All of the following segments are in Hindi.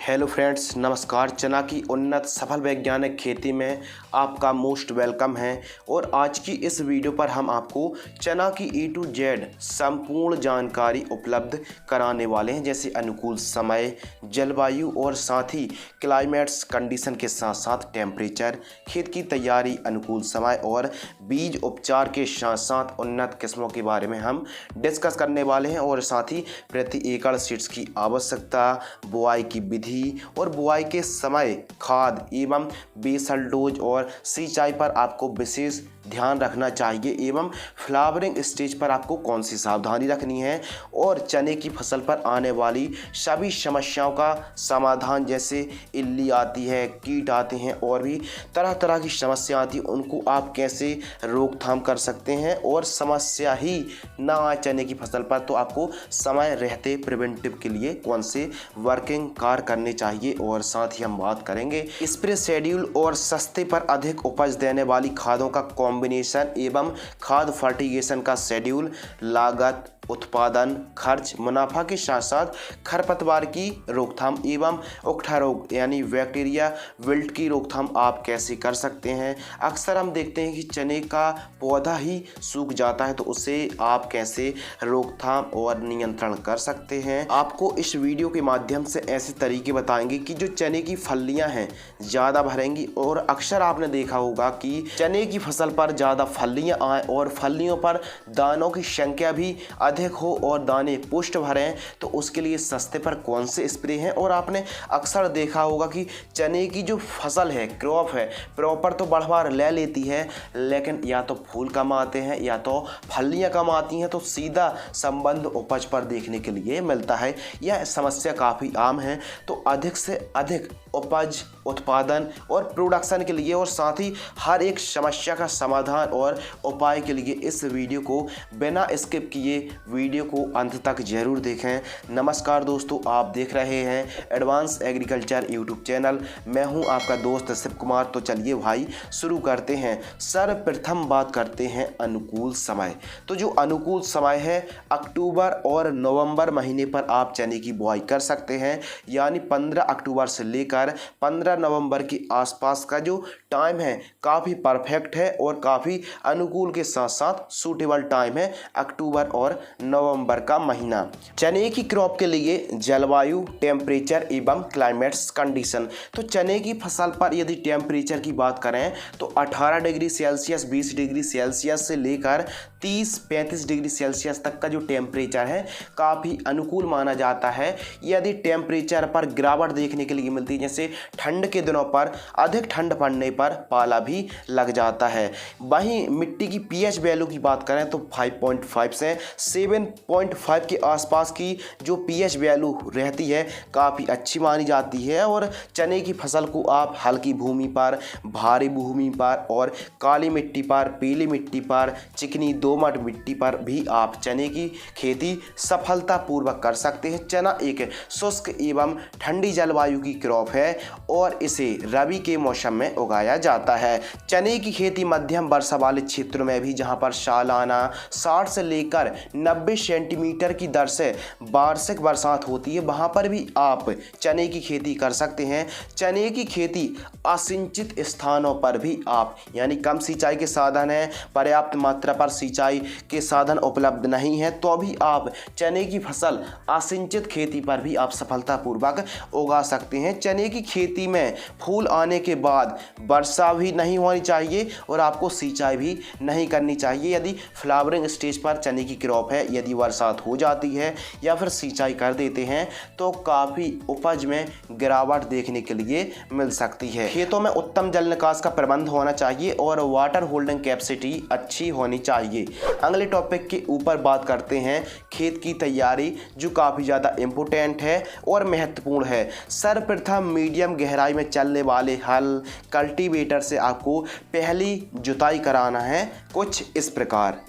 हेलो फ्रेंड्स, नमस्कार। चना की उन्नत सफल वैज्ञानिक खेती में आपका मोस्ट वेलकम है। और आज की इस वीडियो पर हम आपको चना की A to Z संपूर्ण जानकारी उपलब्ध कराने वाले हैं, जैसे अनुकूल समय, जलवायु और साथ ही क्लाइमेट्स कंडीशन के साथ साथ टेम्परेचर, खेत की तैयारी, अनुकूल समय और बीज उपचार के साथ साथ उन्नत किस्मों के बारे में हम डिस्कस करने वाले हैं। और साथ ही प्रति एकड़ सीड्स की आवश्यकता, बुआई की विधि और बुआई के समय खाद एवं बेसल डोज और सिंचाई पर आपको विशेष ध्यान रखना चाहिए, एवं फ्लावरिंग स्टेज पर आपको कौन सी सावधानी रखनी है, और चने की फसल पर आने वाली सभी समस्याओं का समाधान, जैसे इल्ली आती है, कीट आते हैं और भी तरह तरह की समस्या आती है, उनको आप कैसे रोकथाम कर सकते हैं और समस्या ही ना आए चने की फसल पर, तो आपको समय रहते प्रिवेंटिव के लिए कौन से वर्किंग कार्य करने चाहिए। और साथ ही हम बात करेंगे स्प्रे शेड्यूल और सस्ते पर अधिक उपज देने वाली खादों का कॉम्बिनेशन एवं खाद फर्टिगेशन का शेड्यूल, लागत, उत्पादन, खर्च, मुनाफा के साथ साथ खरपतवार की रोकथाम एवं उकठा रोग यानी बैक्टीरिया विल्ट की रोकथाम आप कैसे कर सकते हैं। अक्सर हम देखते हैं कि चने का पौधा ही सूख जाता है, तो उसे आप कैसे रोकथाम और नियंत्रण कर सकते हैं। आपको इस वीडियो के माध्यम से ऐसे तरीके बताएंगे कि जो चने की फलियां हैं ज़्यादा भरेंगी। और अक्सर आपने देखा होगा कि चने की फसल पर ज़्यादा फलियां आए और फलियों पर दानों की संख्या भी अधिक हो और दाने पुष्ट भरें, तो उसके लिए सस्ते पर कौन से स्प्रे हैं। और आपने अक्सर देखा होगा कि चने की जो फसल है, क्रॉप है, प्रॉपर तो बढ़वार ले लेती है, लेकिन या तो फूल कम आते हैं या तो फलियां कम आती हैं, तो सीधा संबंध उपज पर देखने के लिए मिलता है। यह समस्या काफ़ी आम है। तो अधिक से अधिक उपज, उत्पादन और प्रोडक्शन के लिए और साथ ही हर एक समस्या का समाधान और उपाय के लिए इस वीडियो को बिना स्किप किए वीडियो को अंत तक जरूर देखें। नमस्कार दोस्तों, आप देख रहे हैं एडवांस एग्रीकल्चर यूट्यूब चैनल। मैं हूं आपका दोस्त शिव कुमार। तो चलिए भाई शुरू करते हैं। सर्वप्रथम बात करते हैं अनुकूल समय। तो जो अनुकूल समय है, अक्टूबर और नवंबर महीने पर आप चने की बुआई कर सकते हैं, यानी 15 अक्टूबर से लेकर 15 नवंबर के आसपास का जो टाइम है काफ़ी परफेक्ट है और काफ़ी अनुकूल के साथ साथ सूटेबल टाइम है अक्टूबर और नवंबर का महीना। चने की क्रॉप के लिए जलवायु, टेम्परेचर एवं क्लाइमेट्स कंडीशन। तो चने की फसल पर यदि टेम्परेचर की बात करें तो 18 डिग्री सेल्सियस, 20 डिग्री सेल्सियस से लेकर 30-35 डिग्री सेल्सियस तक का जो टेम्परेचर है काफ़ी अनुकूल माना जाता है। यदि टेम्परेचर पर गिरावट देखने के लिए मिलती है, जैसे ठंड के दिनों पर अधिक ठंड पड़ने पर पाला भी लग जाता है। वहीं मिट्टी की पीएच वैल्यू की बात करें तो 5.5 से 7.5 के आसपास की जो पीएच वैल्यू रहती है काफ़ी अच्छी मानी जाती है। और चने की फसल को आप हल्की भूमि पर, भारी भूमि पर और काली मिट्टी पर, पीली मिट्टी पर, चिकनी दोमट मिट्टी पर भी आप चने की खेती सफलतापूर्वक कर सकते हैं। चना एक शुष्क एवं ठंडी जलवायु की क्रॉप है और इसे रबी के मौसम में उगाया जाता है। चने की खेती मध्यम वर्षा वाले क्षेत्रों में भी, जहां पर सालाना 60 से लेकर 90 सेंटीमीटर की दर से वार्षिक बरसात होती है, वहां पर भी आप चने की खेती कर सकते हैं। चने की खेती असिंचित स्थानों पर भी आप, यानी कम सिंचाई के साधन है, पर्याप्त मात्रा पर सिंचाई के साधन उपलब्ध नहीं है, तो भी आप चने की फसल असिंचित खेती पर भी आप सफलतापूर्वक उगा सकते हैं। चने की खेती में फूल आने के बाद वर्षा भी नहीं होनी चाहिए और आपको सिंचाई भी नहीं करनी चाहिए। यदि फ्लावरिंग स्टेज पर चने की क्रॉप है, यदि बरसात हो जाती है या फिर सिंचाई कर देते हैं तो काफ़ी उपज में गिरावट देखने के लिए मिल सकती है। खेतों में उत्तम जल निकास का प्रबंध होना चाहिए और वाटर होल्डिंग कैपेसिटी अच्छी होनी चाहिए। अगले टॉपिक के ऊपर बात करते हैं खेत की तैयारी, जो काफ़ी ज़्यादा इम्पोर्टेंट है और महत्वपूर्ण है। सर्वप्रथम मीडियम गहराई में चलने वाले हल कल्टीवेटर से आपको पहली जुताई कराना है, कुछ इस प्रकार।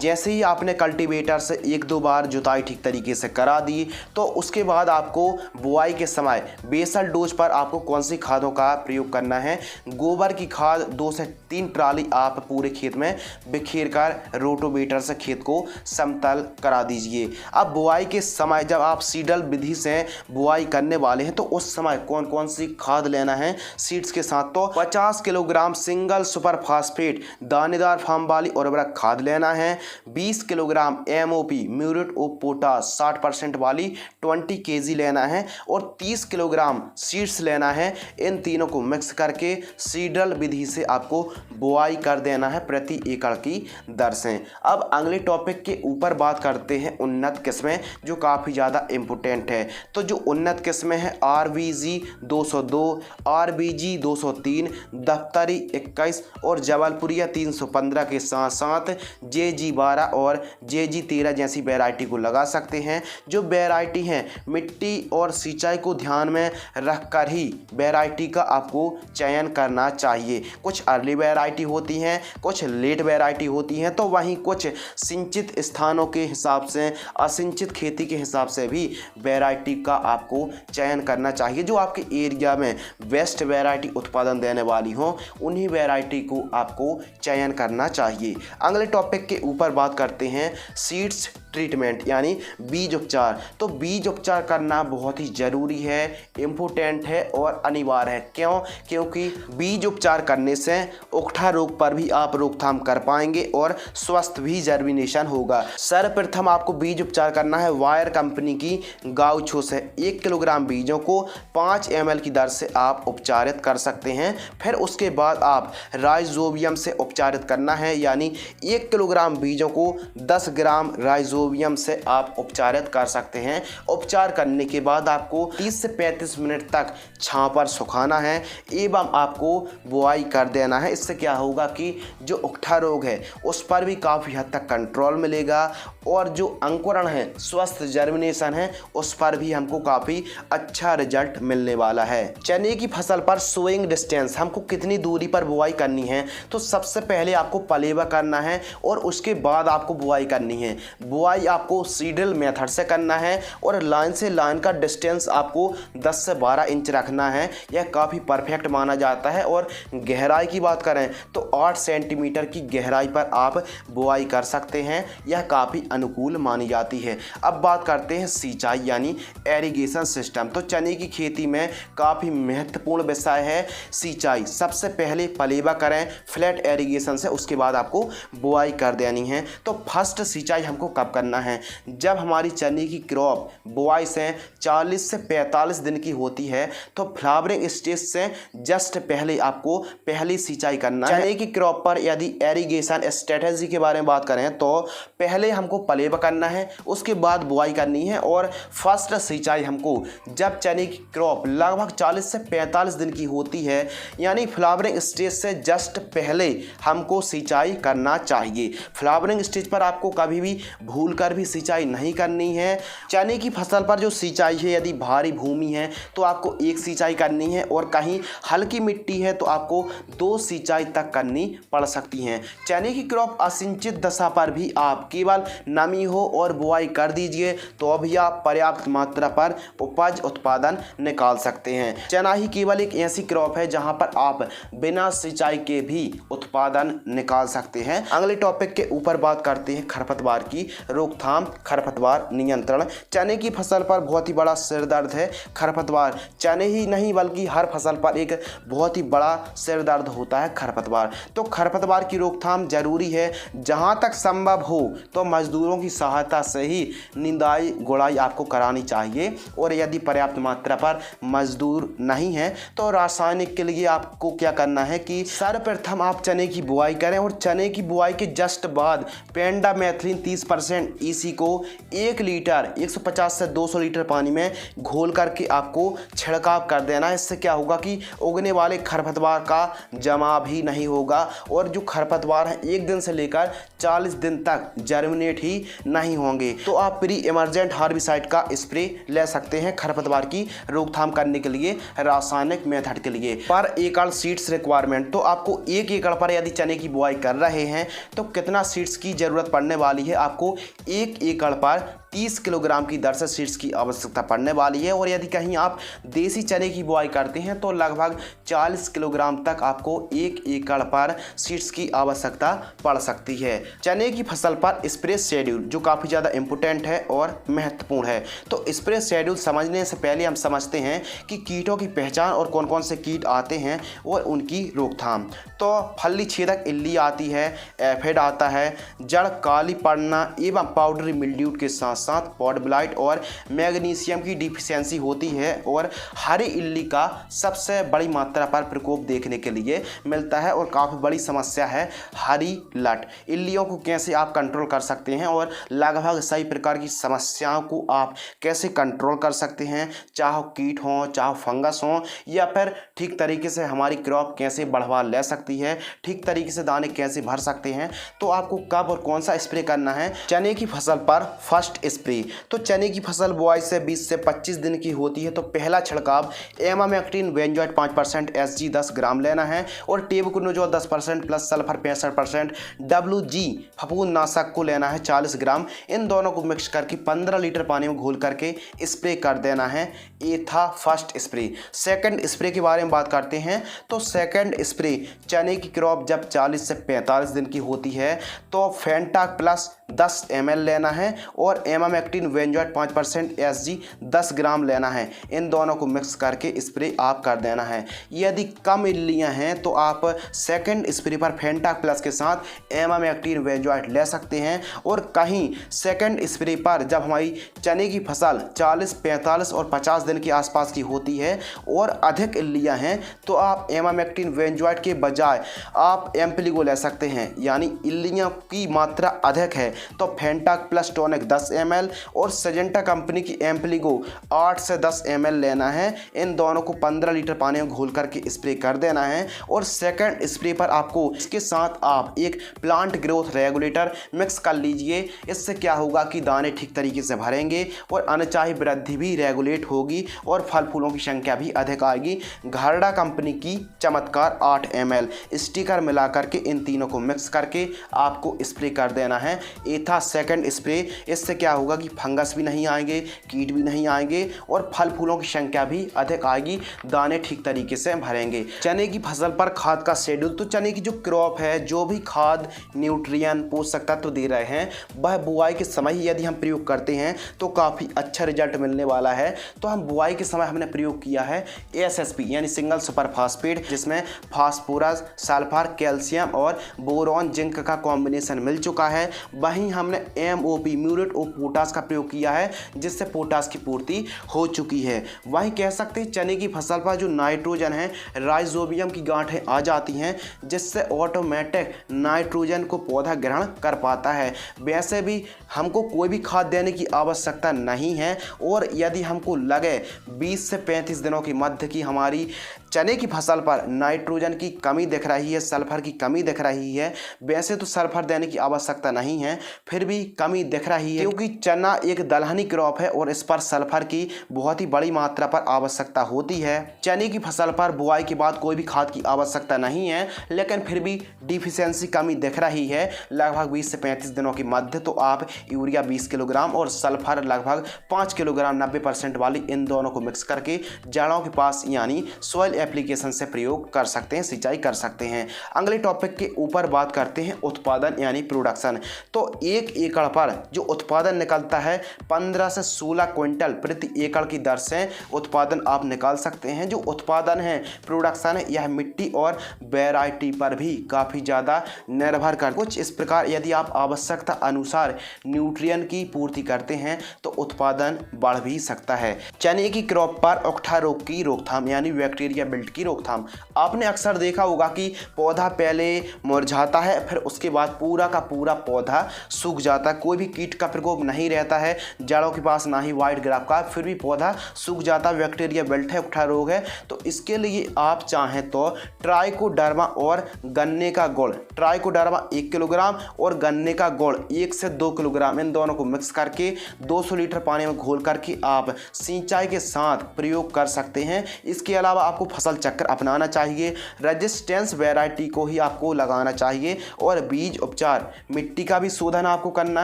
जैसे ही आपने कल्टीवेटर से 1-2 बार जुताई ठीक तरीके से करा दी तो उसके बाद आपको बुआई के समय बेसल डोज पर आपको कौन सी खादों का प्रयोग करना है। गोबर की खाद 2 से 3 ट्राली आप पूरे खेत में बिखेर कर रोटोवेटर से खेत को समतल करा दीजिए। अब बुआई के समय जब आप सीडल विधि से बुआई करने वाले हैं तो उस समय कौन कौन सी खाद लेना है सीड्स के साथ, तो 50 किलोग्राम सिंगल सुपर फास्फेट दानेदार फार्म वाली उर्वरक खाद लेना है, 20 kilogram MOP muriate of potash 60% वाली 20 kg लेना है और 30 किलोग्राम सीड्स लेना है। इन तीनों को मिक्स करके सीडल विधि से आपको बुआई कर देना है प्रति एकड़ की दर से। अब अगले टॉपिक के ऊपर बात करते हैं उन्नत किस्में जो काफ़ी ज़्यादा इम्पोर्टेंट है। तो जो उन्नत किस्में हैं RBG 202, RBG 203, दफ्तरी 21 और जबलपुरिया 315 के साथ साथ JG 12 और JG 13 जैसी वैरायटी को लगा सकते हैं। जो वैरायटी हैं मिट्टी और सिंचाई को ध्यान में रखकर ही वैरायटी का आपको चयन करना चाहिए। कुछ अर्ली वैरायटी होती हैं, कुछ लेट वैरायटी होती हैं, तो वहीं कुछ सिंचित स्थानों के हिसाब से असिंचित खेती के हिसाब से भी वैरायटी का आपको चयन करना चाहिए। जो आपके एरिया में बेस्ट वैरायटी उत्पादन देने वाली हो उन्हीं वैरायटी को आपको चयन करना चाहिए। अगले टॉपिक के ऊपर बात करते हैं सीड्स ट्रीटमेंट यानी बीज उपचार। तो बीज उपचार करना बहुत ही ज़रूरी है, इम्पोर्टेंट है और अनिवार्य है। क्यों? क्योंकि बीज उपचार करने से उकठा रोग पर भी आप रोकथाम कर पाएंगे और स्वस्थ भी जर्मिनेशन होगा। सर्वप्रथम आपको बीज उपचार करना है वायर कंपनी की गाउछो से। 1 किलोग्राम बीजों को 5 ml की दर से आप उपचारित कर सकते हैं। फिर उसके बाद आप राइजोबियम से उपचारित करना है, यानी 1 किलोग्राम बीजों को 10 ग्राम राइजोबियम से आप उपचारित कर सकते हैं। उपचार करने के बाद आपको 30 से 35 मिनट तक छांव पर सुखाना है एवं आपको बुआई कर देना है। इससे क्या होगा कि जो उकठा रोग है उस पर भी काफ़ी हद तक कंट्रोल मिलेगा और जो अंकुरण है, स्वस्थ जर्मिनेशन है, उस पर भी हमको काफ़ी अच्छा रिजल्ट मिलने वाला है। चने की फसल पर सोइंग डिस्टेंस हमको कितनी दूरी पर बुआई करनी है, तो सबसे पहले आपको पलेवा करना है और उसके बाद आपको बुआई करनी है। बुआई आपको सीडल मेथड से करना है और लाइन से लाइन का डिस्टेंस आपको 10 से 12 इंच रखना है। यह काफ़ी परफेक्ट माना जाता है। और गहराई की बात करें तो 8 सेंटीमीटर की गहराई पर आप बुआई कर सकते हैं। यह काफ़ी अनुकूल मानी जाती है। अब बात करते हैं सिंचाई यानी एरीगेशन सिस्टम। तो चने की खेती में काफ़ी महत्वपूर्ण विषय है सिंचाई। सबसे पहले पलेवा करें फ्लैट एरीगेशन से, उसके बाद आपको बुआई कर देनी है। तो फर्स्ट सिंचाई हमको कब करना है? जब हमारी चने की क्रॉप बुआई से 40 से 45 दिन की होती है तो फ्लावरिंग स्टेज से जस्ट पहले आपको पहली सिंचाई करना है। चने की क्रॉप पर यदि एरीगेशन स्ट्रेटेजी के बारे में बात करें तो पहले हमको पलेवा करना है, उसके बाद बुआई करनी है। और फर्स्ट सिंचाई हमको जब चने की क्रॉप लगभग 40 से 45 दिन की होती है, यानी फ्लावरिंग स्टेज से जस्ट पहले हमको सिंचाई करना चाहिए। फ्लावरिंग स्टेज पर आपको कभी भी भूलकर भी सिंचाई नहीं करनी है। चने की फसल पर जो सिंचाई है, यदि भारी भूमि है तो आपको 1 सिंचाई करनी है और कहीं हल्की मिट्टी है तो आपको 2 सिंचाई तक करनी पड़ सकती हैं। चने की क्रॉप असिंचित दशा पर भी आप केवल नमी हो और बुआई कर दीजिए तो अभी आप पर्याप्त मात्रा पर उपज उत्पादन निकाल सकते हैं। चना ही केवल एक ऐसी क्रॉप है जहां पर आप बिना सिंचाई के भी उत्पादन निकाल सकते हैं। अगले टॉपिक के ऊपर बात करते हैं खरपतवार की रोकथाम, खरपतवार नियंत्रण। चने की फसल पर बहुत ही बड़ा सिर दर्द है खरपतवार। चने ही नहीं बल्कि हर फसल पर एक बहुत ही बड़ा सिर दर्द होता है खरपतवार। तो खरपतवार की रोकथाम जरूरी है। जहां तक संभव हो तो मजदूरों की सहायता से ही निंदाई गुड़ाई आपको करानी चाहिए। और यदि पर्याप्त मात्रा पर मजदूर नहीं है तो रासायनिक के लिए आपको क्या करना है कि सर्वप्रथम आप चने की बुआई करें और चने की बुआई के जस्ट बाद पेंडामेथिलिन 30% EC को 1 लीटर 150 से 200 लीटर पानी में घोल करके आपको छिड़काव कर देना है। इससे क्या होगा कि उगने वाले खरपतवार का जमा भी नहीं होगा और जो खरपतवार हैं 1 दिन से लेकर 40 दिन तक जर्मिनेट ही नहीं होंगे। तो आप प्री इमरजेंट हार्बिसाइड का स्प्रे ले सकते हैं खरपतवार की रोकथाम करने के लिए रासायनिक मेथड के लिए। पर एकड़ सीड्स रिक्वायरमेंट, तो आपको 1 एकड़ पर यदि चने की बुआई कर रहे हैं तो कितना सीड्स की जरूरत पड़ने वाली है। आपको 1 एकड़ पर 30 किलोग्राम की दर से सीड्स की आवश्यकता पड़ने वाली है और यदि कहीं आप देसी चने की बुआई करते हैं तो लगभग 40 किलोग्राम तक आपको 1 एकड़ पर सीड्स की आवश्यकता पड़ सकती है। चने की फसल पर स्प्रे शेड्यूल जो काफ़ी ज़्यादा इम्पोर्टेंट है और महत्वपूर्ण है। तो स्प्रे शेड्यूल समझने से पहले हम समझते हैं कि कीटों की पहचान और कौन कौन से कीट आते हैं और उनकी रोकथाम। तो फली छेदक इल्ली आती है, एफिड आता है, जड़ काली पड़ना एवं पाउडरी मिल्ड्यू के साथ साथ पॉड ब्लाइट और मैग्नीशियम की डिफिशियंसी होती है और हरी इल्ली का सबसे बड़ी मात्रा पर प्रकोप देखने के लिए मिलता है और काफ़ी बड़ी समस्या है हरी लट। इल्लियों को कैसे आप कंट्रोल कर सकते हैं और लगभग सही प्रकार की समस्याओं को आप कैसे कंट्रोल कर सकते हैं, चाहे कीट हों चाहे फंगस हों, या फिर ठीक तरीके से हमारी क्रॉप कैसे बढ़वा ले सकती है, ठीक तरीके से दाने कैसे भर सकते हैं, तो आपको कब और कौन सा स्प्रे करना है। चने की फसल पर फर्स्ट स्प्रे, तो चने की फसल बुआई से 20 से 25 दिन की होती है तो पहला छिड़काव एमामेक्टिन बेंजोएट 5% SG 10 ग्राम लेना है और टेबुकोनोजोल 10% प्लस सल्फर 65% WG फफूंदनाशक को लेना है 40 ग्राम। इन दोनों को मिक्स करके 15 लीटर पानी में घोल करके स्प्रे कर देना है। ये था फर्स्ट स्प्रे। सेकंड स्प्रे के बारे में बात करते हैं तो सेकंड स्प्रे चने की क्रॉप जब 40 से 45 दिन की होती है तो फेंटाक प्लस 10 ml लेना है और एमामेक्टिन बेंजोएट 5% SG 10 ग्राम लेना है। इन दोनों को मिक्स करके स्प्रे आप कर देना है। यदि कम इल्लियाँ हैं तो आप सेकंड स्प्रे पर फेंटाक प्लस के साथ एमामेक्टिन बेंजोएट ले सकते हैं और कहीं सेकंड स्प्रे पर जब हमारी चने की फसल 40, 45 और 50 दिन के आसपास की होती है और अधिक इल्लियाँ हैं तो आप एमामेक्टिन बेंजोएट के बजाय आप एम्प्लीगो ले सकते हैं। यानी इल्लियाँ की मात्रा अधिक है तो फेंटाक प्लस टॉनिक 10 ml और सजेंटा कंपनी की एम्प्लीगो 8 से 10 ml लेना है। इन दोनों को 15 लीटर पानी में घोल करके स्प्रे कर देना है और सेकंड स्प्रे पर आपको इसके साथ आप एक प्लांट ग्रोथ रेगुलेटर मिक्स कर लीजिए। इससे क्या होगा कि दाने ठीक तरीके से भरेंगे और अनचाही वृद्धि भी रेगुलेट होगी और फल फूलों की संख्या भी अधिक आएगी। घरडा कंपनी की चमत्कार 8 ml स्टिकर मिला करके इन तीनों को मिक्स करके आपको स्प्रे कर देना है। ये था सेकंड स्प्रे। इससे क्या होगा कि फंगस भी नहीं आएंगे, कीट भी नहीं आएंगे और फल फूलों की संख्या भी अधिक आएगी, दाने ठीक तरीके से भरेंगे। चने की फसल पर खाद का शेड्यूल, तो चने की जो क्रॉप है जो भी खाद न्यूट्रिएंट पोषक तत्व दे रहे हैं वह बुआई के समय ही यदि हम प्रयोग करते हैं तो काफ़ी अच्छा रिजल्ट मिलने वाला है। तो हम बुआई के समय हमने प्रयोग किया है SSP यानी सिंगल सुपर फास्फेट, जिसमें फास्फोरस, सल्फर, कैल्शियम और बोरॉन जिंक का कॉम्बिनेशन मिल चुका है। वहीं हमने MOP म्यूरेट ऑफ पोटास का प्रयोग किया है जिससे पोटास की पूर्ति हो चुकी है। वहीं कह सकते हैं चने की फसल पर जो नाइट्रोजन है राइजोबियम की गांठें आ जाती हैं जिससे ऑटोमेटिक नाइट्रोजन को पौधा ग्रहण कर पाता है। वैसे भी हमको कोई भी खाद देने की आवश्यकता नहीं है और यदि हमको लगे 20 से 35 दिनों के मध्य की हमारी चने की फसल पर नाइट्रोजन की कमी दिख रही है, सल्फर की कमी दिख रही है, वैसे तो सल्फर देने की आवश्यकता नहीं है, फिर भी कमी दिख रही है क्योंकि चना एक दलहनी क्रॉप है और इस पर सल्फर की बहुत ही बड़ी मात्रा पर आवश्यकता होती है। चने की फसल पर बुआई के बाद कोई भी खाद की आवश्यकता नहीं है, लेकिन फिर भी डिफिशियंसी कमी दिख रही है लगभग 20 से 35 दिनों के मध्य, तो आप यूरिया 20 किलोग्राम और सल्फर लगभग 5 किलोग्राम 90% वाली इन दोनों को मिक्स करके जड़ों के पास यानी सॉइल एप्लीकेशन से प्रयोग कर सकते हैं, सिंचाई कर सकते हैं। अगले टॉपिक के ऊपर बात करते हैं उत्पादन यानी प्रोडक्शन। तो 1 एकड़ पर जो उत्पादन निकलता है 15 से 16 क्विंटल प्रति एकड़ की दर से उत्पादन आप निकाल सकते हैं। जो उत्पादन है प्रोडक्शन है यह मिट्टी और वैरायटी पर भी काफ़ी ज़्यादा निर्भर कर कुछ इस प्रकार। यदि आप आवश्यकता अनुसार न्यूट्रिएंट की पूर्ति करते हैं तो उत्पादन बढ़ भी सकता है। चने की क्रॉप पर ओकठा रोग की रोकथाम यानी बैक्टीरिया विल्ट की रोकथाम। आपने अक्सर देखा होगा कि पौधा पहले मुरझाता है, फिर उसके बाद पूरा का पूरा पौधा सूख जाता है। कोई भी कीट का प्रकोप नहीं रहता है, जड़ों के पास ना ही वाइट ग्राफ का, फिर भी पौधा सूख जाता है। बैक्टीरिया विल्ट है, ओकठा रोग है। तो इसके लिए आप चाहें तो ट्राइकोडर्मा और गन्ने का गुड़, ट्राइकोडर्मा 1 किलोग्राम और गन्ने का गुड़ 1 से 2 किलोग्राम, इन दोनों को मिक्स करके 200 लीटर पानी में घोल करके आप सिंचाई के साथ प्रयोग कर सकते हैं। इसके अलावा आपको फसल चक्र अपनाना चाहिए, रेजिस्टेंस वैरायटी को ही आपको लगाना चाहिए और बीज उपचार, मिट्टी का भी शोधन आपको करना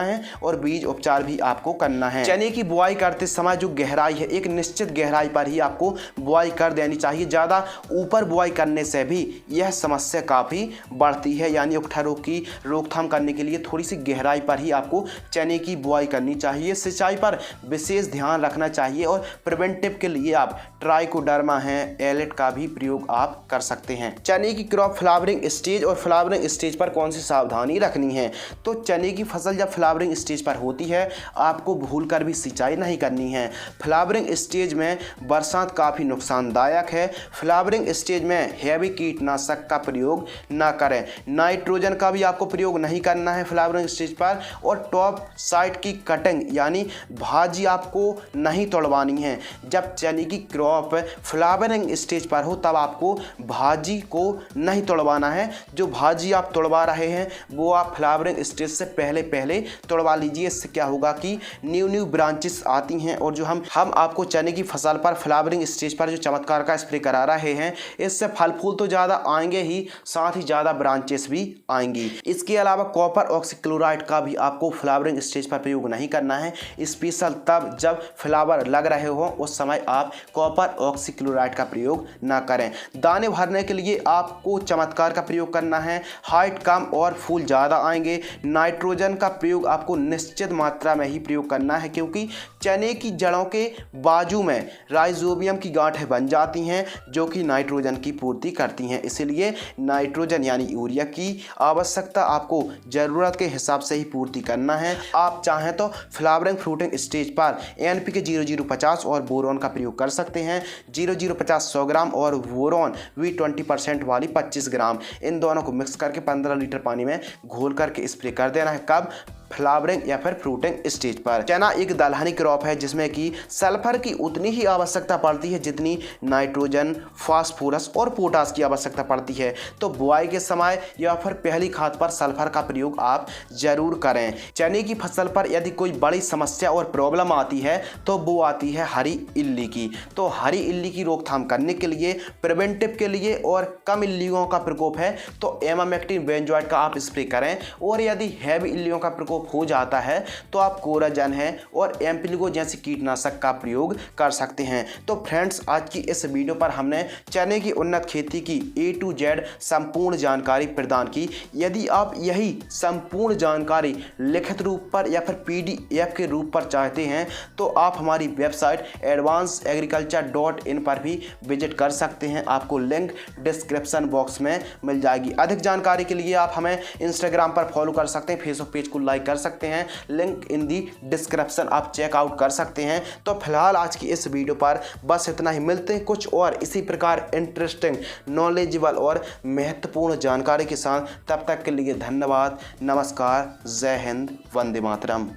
है और बीज उपचार भी आपको करना है। चने की बुआई करते समय जो गहराई है, एक निश्चित गहराई पर ही आपको बुआई कर देनी चाहिए। ज़्यादा ऊपर बुआई करने से भी यह समस्या काफ़ी बढ़ती है, यानी ओकठा रोग की रोकथाम करने के लिए थोड़ी सी गहराई पर ही आपको चने की बुआई करनी चाहिए। सिंचाई पर विशेष ध्यान रखना चाहिए और प्रिवेंटिव के लिए आप ट्राइकोडर्मा है, एलेट का भी प्रयोग आप कर सकते हैं। चने की क्रॉप फ्लावरिंग स्टेज और फ्लावरिंग स्टेज पर कौन सी सावधानी रखनी है? तो चने की फसल जब फ्लावरिंग स्टेज पर होती है आपको भूलकर भी सिंचाई नहीं करनी है। फ्लावरिंग स्टेज में बरसात काफ़ी नुकसानदायक है। फ्लावरिंग स्टेज में हैवी कीटनाशक का प्रयोग ना करें, नाइट्रोजन का भी आपको प्रयोग नहीं करना है फ्लावरिंग स्टेज पर। और टॉप साइड की कटिंग यानी भाजी आपको नहीं तोड़वानी है। जब चने की क्रॉप फ्लावरिंग स्टेज पर हो तब आपको भाजी को नहीं तोड़वाना है। जो भाजी आप तोड़वा रहे हैं वो आप फ्लावरिंग स्टेज से पहले तोड़वा लीजिए। इससे क्या होगा कि न्यू ब्रांचेस आती हैं और जो हम आपको चने की फसल पर फ्लावरिंग स्टेज पर जो चमत्कार का स्प्रे करा रहे हैं, इससे फल फूल तो ज़्यादा आएंगे ही, साथ ही ज़्यादा ब्रांचेस भी आएंगी। इसके अलावा कॉपर ऑक्सीक्लोराइड का भी आपको फ्लावरिंग स्टेज पर प्रयोग नहीं करना है। स्पेशल तब जब फ्लावर लग रहे हो उस समय आप कॉपर ऑक्सीक्लोराइड का प्रयोग ना करें। दाने भरने के लिए आपको चमत्कार का प्रयोग करना है। हाइट कम और फूल ज़्यादा आएंगे। नाइट्रोजन का प्रयोग आपको निश्चित मात्रा में ही प्रयोग करना है, क्योंकि चने की जड़ों के बाजू में राइजोबियम की गांठें बन जाती हैं जो कि नाइट्रोजन की पूर्ति करती हैं। इसलिए नाइट्रोजन यानी यूरिया की आवश्यकता आपको ज़रूरत के हिसाब से ही पूर्ति करना है। आप चाहें तो फ्लावरिंग फ्रूटिंग स्टेज पर NPK 0050 और बोरॉन का प्रयोग कर सकते हैं। 0050 100 ग्राम और बोरॉन V20% वाली 25 ग्राम, इन दोनों को मिक्स करके 15 लीटर पानी में घोल करके स्प्रे कर देना है। कब? फ्लावरिंग या फिर फ्रूटिंग स्टेज पर। चना एक दलहनी क्रॉप है जिसमें कि सल्फर की उतनी ही आवश्यकता पड़ती है जितनी नाइट्रोजन, फास्फोरस और पोटास की आवश्यकता पड़ती है। तो बुआई के समय या फिर पहली खाद पर सल्फर का प्रयोग आप जरूर करें। चने की फसल पर यदि कोई बड़ी समस्या और प्रॉब्लम आती है तो वो आती है हरी इल्ली की। तो हरी इल्ली की रोकथाम करने के लिए, प्रिवेंटिव के लिए और कम इल्लियों का प्रकोप है तो एमामेक्टिन बेंजोएट का आप स्प्रे करें। और यदि हैवी इल्लियों का प्रकोप हो जाता है तो आप कोराजन है और एम्पिलिगो जैसे कीटनाशक का प्रयोग कर सकते हैं। तो फ्रेंड्स, आज की इस वीडियो पर हमने चने की उन्नत खेती की A to Z संपूर्ण जानकारी प्रदान की। यदि आप यही संपूर्ण जानकारी लिखित रूप पर या फिर PDF के रूप पर चाहते हैं तो आप हमारी वेबसाइट advancedagriculture.in पर भी विजिट कर सकते हैं। आपको लिंक डिस्क्रिप्शन बॉक्स में मिल जाएगी। अधिक जानकारी के लिए आप हमें इंस्टाग्राम पर फॉलो कर सकते हैं, फेसबुक पेज को लाइक कर सकते हैं, लिंक इन दी डिस्क्रिप्शन आप चेकआउट कर सकते हैं। तो फिलहाल आज की इस वीडियो पर बस इतना ही। मिलते हैं कुछ और इसी प्रकार इंटरेस्टिंग, नॉलेजेबल और महत्वपूर्ण जानकारी के साथ। तब तक के लिए धन्यवाद, नमस्कार, जय हिंद, वंदे मातरम।